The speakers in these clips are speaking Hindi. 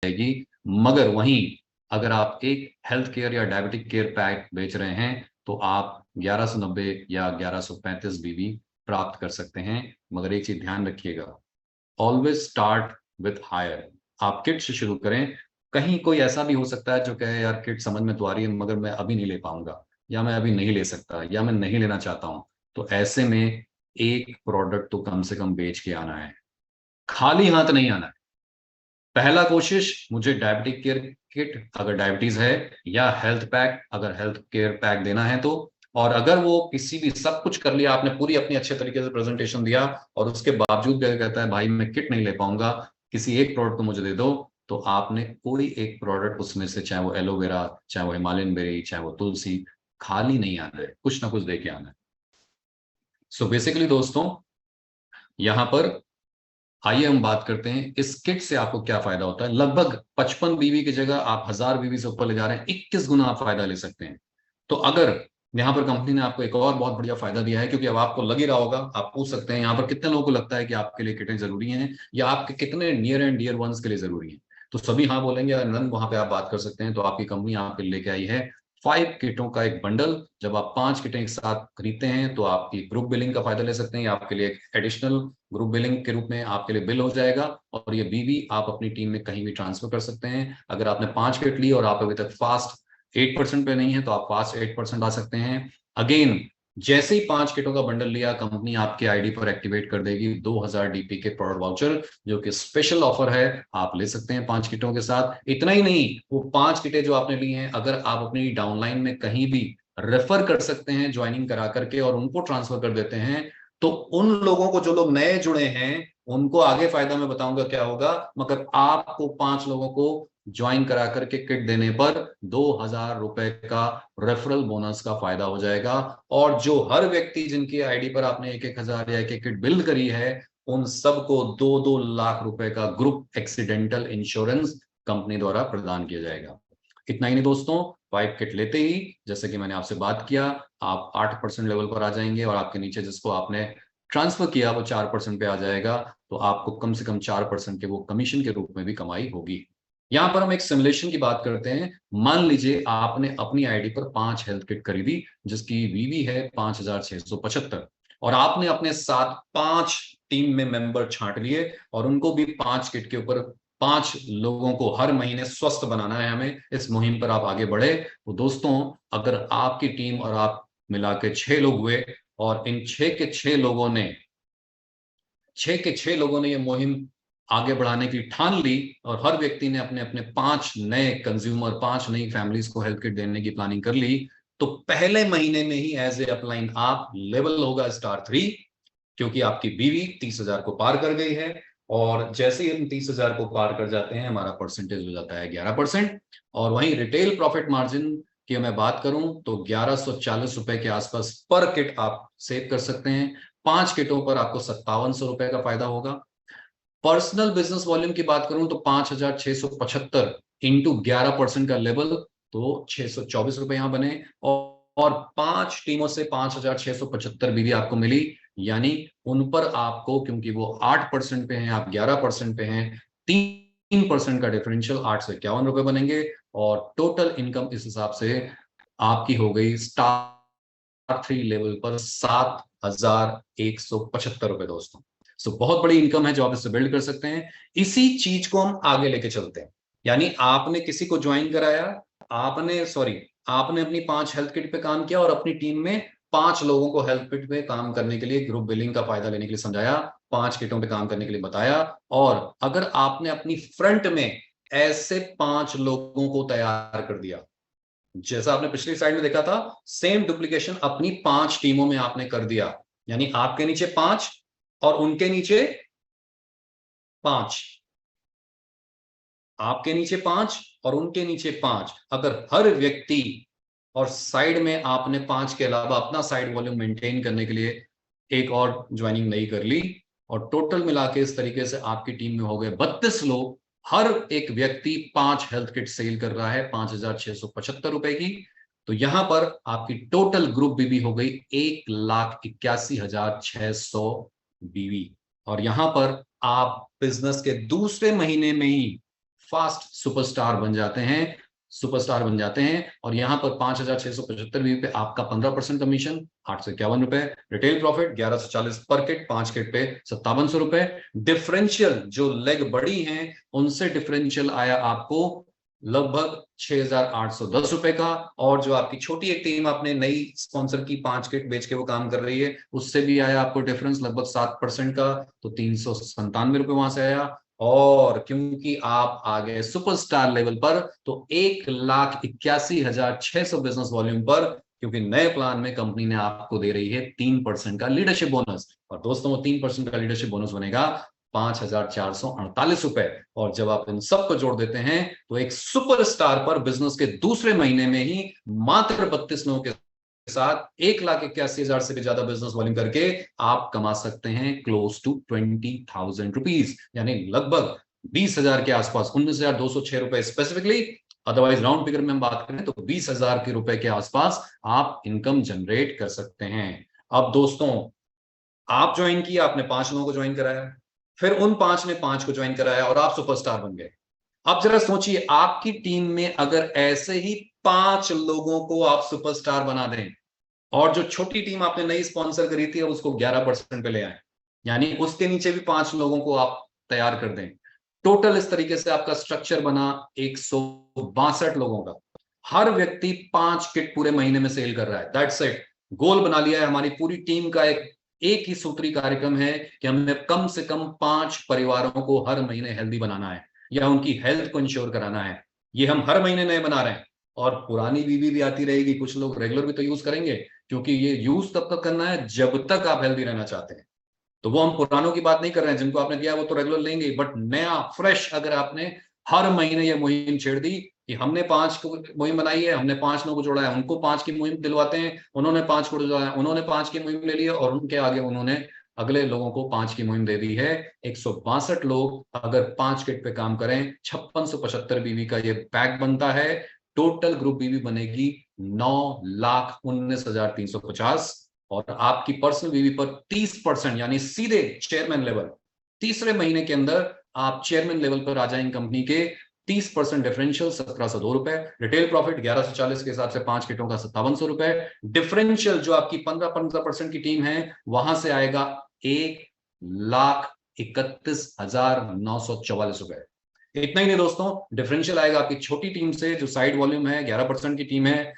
जाएगी। मगर वहीं अगर आप एक हेल्थ केयर या डायबिटिक केयर पैक बेच रहे हैं तो आप 1190 या 1135 बीवी प्राप्त कर सकते हैं। मगर एक चीज ध्यान रखिएगा, ऑलवेज स्टार्ट विथ हायर। आप किट से शुरू करें। कहीं कोई ऐसा भी हो सकता है जो कहे यार किट समझ में तो आ रही है मगर मैं अभी नहीं ले पाऊंगा, या मैं अभी नहीं ले सकता, या मैं नहीं लेना चाहता हूं। तो ऐसे में एक प्रोडक्ट तो कम से कम बेच के आना है, खाली हाथ नहीं आना है। पहला कोशिश, मुझे डायबिटिक केयर किट अगर डायबिटीज है, या हेल्थ पैक अगर हेल्थ केयर पैक देना है तो। और अगर वो किसी भी, सब कुछ कर लिया आपने, पूरी अपनी अच्छे तरीके से प्रेजेंटेशन दिया, और उसके बावजूद भी अगर कहता है भाई मैं किट नहीं ले पाऊंगा, किसी एक प्रोडक्ट को मुझे दे दो, तो आपने कोई एक प्रोडक्ट उसमें से, चाहे वो एलोवेरा, चाहे वो हिमालयन बेरी, चाहे वो तुलसी, खाली नहीं आना है, कुछ ना कुछ दे के आना है। सो बेसिकली दोस्तों, यहां पर आइए हम बात करते हैं इस किट से आपको क्या फायदा होता है। लगभग 55 बीवी की जगह आप 1000 बीवी से ऊपर ले जा रहे हैं, 21 गुना आप फायदा ले सकते हैं। तो अगर यहां पर कंपनी ने आपको एक और बहुत बढ़िया फायदा दिया है, क्योंकि अब आपको लग ही रहा होगा, आप पूछ सकते हैं यहां पर कितने लोगों को लगता है कि आपके लिए किटें जरूरी हैं, या आपके कितने नियर एंड डियर वंस के लिए जरूरी है। तो सभी हाँ बोलेंगे, आनंद वहां पे आप बात कर सकते हैं। तो आपकी कंपनी आपके लिए लेके आई है 5 किटों का एक बंडल। जब आप 5 किटें एक साथ खरीदते हैं तो आपकी ग्रुप बिलिंग का फायदा ले सकते हैं। आपके लिए एक एडिशनल ग्रुप बिलिंग के रूप में आपके लिए बिल हो जाएगा, और ये बीवी आप अपनी टीम में कहीं भी ट्रांसफर कर सकते हैं। अगर आपने 5 किट ली और आप अभी तक फास्ट 8% पे नहीं है, तो आप फास्ट 8% आ सकते हैं। अगेन, जैसे ही 5 किटों का बंडल लिया, कंपनी आपके आईडी पर एक्टिवेट कर देगी 2000 डीपी के प्रोडक्ट वाउचर, जो कि स्पेशल ऑफर है, आप ले सकते हैं 5 किटों के साथ। इतना ही नहीं, वो 5 किटें जो आपने ली हैं, अगर आप अपनी डाउनलाइन में कहीं भी रेफर कर सकते हैं ज्वाइनिंग करा करके, और उनको ट्रांसफर कर देते हैं, तो उन लोगों को, जो लोग नए जुड़े हैं, उनको आगे फायदा मैं बताऊंगा क्या होगा, मगर आपको 5 लोगों को ज्वाइन करा करके किट देने पर 2000 रुपए का रेफरल बोनस का फायदा हो जाएगा। और जो हर व्यक्ति जिनकी आईडी पर आपने 1-1000 या एक किट बिल्ड करी है, उन सबको 2-2 लाख रुपए का ग्रुप एक्सीडेंटल इंश्योरेंस कंपनी द्वारा प्रदान किया जाएगा। इतना ही नहीं दोस्तों, 5 किट लेते ही, जैसे कि मैंने आपसे बात किया, आप 8% लेवल पर आ जाएंगे, और आपके नीचे जिसको आपने ट्रांसफर किया वो 4% पे आ जाएगा। तो आपको कम से कम 4% के वो कमीशन के रूप में भी कमाई होगी। यहां पर हम एक सिमुलेशन की बात करते हैं। मान लीजिए आपने अपनी आईडी पर 5 हेल्थ किट खरीदी, जिसकी वीवी है 5675, और आपने अपने साथ 5 टीम में मेंबर छांट लिए, और उनको भी 5 किट के ऊपर 5 लोगों को हर महीने स्वस्थ बनाना है हमें। इस मुहिम पर आप आगे बढ़े। तो दोस्तों, अगर आपकी टीम और आप मिला के 6 लोग हुए, और इन 6 के 6 लोगों ने 6 के 6 लोगों ने ये मुहिम आगे बढ़ाने की ठान ली, और हर व्यक्ति ने अपने अपने 5 नए कंज्यूमर, 5 नई फैमिलीज को हेल्थ किट देने की प्लानिंग कर ली, तो पहले महीने में ही एज ए अपलाइन आप लेवल होगा स्टार 3, क्योंकि आपकी बीवी 30,000 को पार कर गई है। और जैसे ही हम 30,000 को पार कर जाते हैं, हमारा परसेंटेज हो जाता है 11%। और वहीं रिटेल प्रॉफिट मार्जिन की मैं बात करूं तो 1140 रुपए के आसपास पर किट आप सेव कर सकते हैं। 5 किटों पर आपको 5700 रुपए का फायदा होगा। पर्सनल बिजनेस वॉल्यूम की बात करूं तो 5675 इंटू 11% का लेवल, तो 624 रुपए यहां बने। और 5 टीमों से 5675 बीवी आपको मिली, यानी उन पर आपको, क्योंकि वो 8% पे हैं, आप 11% पे हैं, 3% का डिफरेंशियल 851 रुपए बनेंगे। और टोटल इनकम इस हिसाब से आपकी हो गई स्टार 3 लेवल पर 7175 रुपए दोस्तों। सो बहुत बड़ी इनकम है जो आप इससे बिल्ड कर सकते हैं। इसी चीज को हम आगे लेके चलते हैं। यानी आपने किसी को ज्वाइन कराया, आपने अपनी 5 हेल्थ किट पे काम किया, और अपनी टीम में 5 लोगों को हेल्थ किट पे काम करने के लिए, ग्रुप बिलिंग का फायदा लेने के लिए समझाया, 5 किटों पे काम करने के लिए बताया। और अगर आपने अपनी फ्रंट में ऐसे 5 लोगों को तैयार कर दिया, जैसा आपने पिछली स्लाइड में देखा था, सेम डुप्लीकेशन अपनी 5 टीमों में आपने कर दिया, यानी आपके नीचे 5 और उनके नीचे 5, आपके नीचे 5 और उनके नीचे 5। अगर हर व्यक्ति, और साइड में आपने 5 के अलावा अपना साइड वॉल्यूम मेंटेन करने के लिए एक और ज्वाइनिंग नहीं कर ली, और टोटल मिला के इस तरीके से आपकी टीम में हो गए 32 लोग। हर एक व्यक्ति 5 हेल्थ किट सेल कर रहा है 5675 रुपए की। तो यहां पर आपकी टोटल ग्रुप बीवी हो गई 1,81,600 बीवी। और यहां पर आप बिजनेस के दूसरे महीने में ही फास्ट सुपरस्टार बन जाते हैं। और यहाँ पर 5,675 वीवी पे आपका 15% कमीशन, 851 रुपए। रिटेल प्रॉफिट 1140 पर किट, 5 किट पे 5700 रुपए। डिफरेंशियल जो लेग बड़ी हैं उनसे डिफरेंशियल आया आपको लगभग 6,810 रुपए का। और जो आपकी छोटी एक टीम आपने नई स्पॉन्सर की 5 किट बेच के वो काम कर रही है, उससे भी आया आपको डिफरेंस लगभग 7% का, तो 397 रुपए वहां से आया। और क्योंकि आप आ गए सुपरस्टार लेवल पर, तो 1,81,600 बिजनेस वॉल्यूम पर, क्योंकि नए प्लान में कंपनी ने आपको दे रही है 3% का लीडरशिप बोनस। और दोस्तों वो 3% का लीडरशिप बोनस बनेगा 5,448 रुपए। और जब आप इन सबको जोड़ देते हैं तो एक सुपरस्टार पर बिजनेस के दूसरे महीने में ही मात्र 32 लोगों के साथ 1,81,000 से भी ज्यादा बिजनेस वॉल्यूम करके आप कमा सकते हैं क्लोज टू 20,000 रुपीज, यानी लगभग 20,000 के आसपास, 19,206 रुपए स्पेसिफिकली। अदरवाइज राउंड फिगर में हम बात करें तो 20,000 के रुपए के आसपास आप इनकम जनरेट कर सकते हैं। अब दोस्तों, आप ज्वाइन किया, आपने 5 लोगों को ज्वाइन कराया, फिर उन 5 ने 5 को ज्वाइन कराया और आप सुपरस्टार बन गए। अब जरा सोचिए, आपकी टीम में अगर ऐसे ही 5 लोगों को आप सुपरस्टार बना दें, और जो छोटी टीम आपने नई स्पॉन्सर करी थी अब उसको 11% पे ले आए, यानी उसके नीचे भी 5 लोगों को आप तैयार कर दें, टोटल इस तरीके से आपका स्ट्रक्चर बना 162 लोगों का। हर व्यक्ति 5 किट पूरे महीने में सेल कर रहा है। That's it. गोल बना लिया है हमारी पूरी टीम का। एक ही सूत्री कार्यक्रम है कि हमने कम से कम 5 परिवारों को हर महीने हेल्दी बनाना है या उनकी हेल्थ को इंश्योर कराना है। ये हम हर महीने नए बना रहे हैं, और पुरानी बीवी भी आती रहेगी। कुछ लोग रेगुलर भी तो यूज करेंगे, क्योंकि ये यूज तब तक करना है जब तक आप हेल्दी रहना चाहते हैं। तो वो हम पुरानों की बात नहीं कर रहे हैं, जिनको आपने दिया वो तो रेगुलर लेंगे, बट नया फ्रेश अगर आपने हर महीने ये मुहिम छेड़ दी कि हमने 5 मुहिम बनाई है, हमने 5 लोगों को जोड़ा है, उनको 5 की मुहिम दिलवाते हैं, उन्होंने 5 को जोड़ा है, उन्होंने 5 की मुहिम ले ली है, और उनके आगे उन्होंने अगले लोगों को 5 की मुहिम दे दी है। 162 लोग अगर 5 किट पे काम करें, 5675 बीवी का ये पैक बनता है। टोटल ग्रुप बीवी बनेगी 9,19,350, और आपकी पर्सनल बीवी पर 30% यानी सीधे चेयरमैन लेवल, तीसरे महीने के अंदर आप चेयरमैन लेवल पर आ जाएंगे कंपनी के। 30% डिफरेंशियल 1,702 रुपए। रिटेल प्रॉफिट 1140 के हिसाब से 5 किटों का 5,700 रुपए। डिफरेंशियल जो आपकी 15% की टीम है वहां से आएगा 1,31,944 रुपए। इतना ही नहीं दोस्तों, डिफरेंशियल आएगा आपकी छोटी टीम से जो साइड वॉल्यूम है, 11% की टीम है।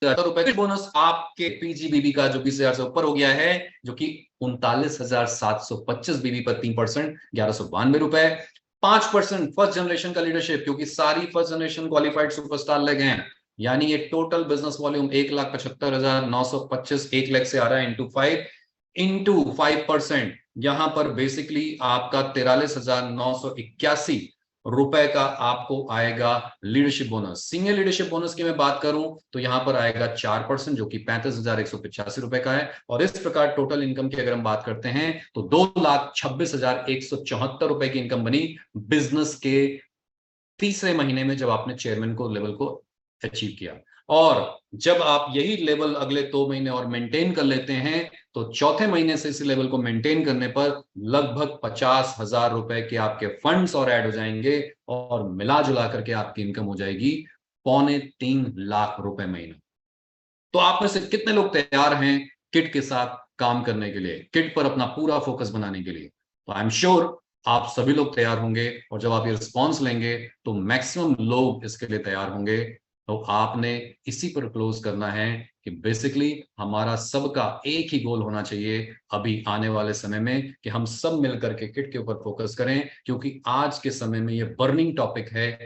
रुपए बोनस आपके पीजीबीबी का जो 20,000 से ऊपर हो गया है, जो कि 39,725 बीबी पर 3%, 1,192 रुपए। 5% फर्स्ट जनरेशन का लीडरशिप, क्योंकि सारी फर्स्ट जनरेशन क्वालिफाइड सुपरस्टार लगे हैं, यानी ये टोटल बिजनेस वॉल्यूम 1,75,925 1 लाख से आ रहा है इंटू 5%। यहां पर बेसिकली आपका 43,981 रुपए का आपको आएगा leadership bonus. Senior leadership bonus की मैं बात करूं तो यहां पर आएगा 4%, जो कि 35,185 रुपए का है। और इस प्रकार टोटल इनकम की अगर हम बात करते हैं तो 2,26,174 रुपए की इनकम बनी बिजनेस के तीसरे महीने में, जब आपने चेयरमैन को लेवल को अचीव किया। और जब आप यही लेवल अगले 2 महीने और मेंटेन कर लेते हैं तो चौथे महीने से इस लेवल को मेंटेन करने पर लगभग 50,000 रुपए के आपके फंड्स और ऐड हो जाएंगे, और मिला जुला करके आपकी इनकम हो जाएगी 2.25 लाख रुपए महीना। तो आप में से कितने लोग तैयार हैं किट के साथ काम करने के लिए, किट पर अपना पूरा फोकस बनाने के लिए? तो आई एम श्योर आप सभी लोग तैयार होंगे, और जब आप ये रिस्पॉन्स लेंगे तो मैक्सिमम लोग इसके लिए तैयार होंगे। तो आपने इसी पर क्लोज करना है कि बेसिकली हमारा सबका एक ही गोल होना चाहिए अभी आने वाले समय में, कि हम सब मिलकर के किट के ऊपर फोकस करें, क्योंकि आज के समय में ये बर्निंग टॉपिक है।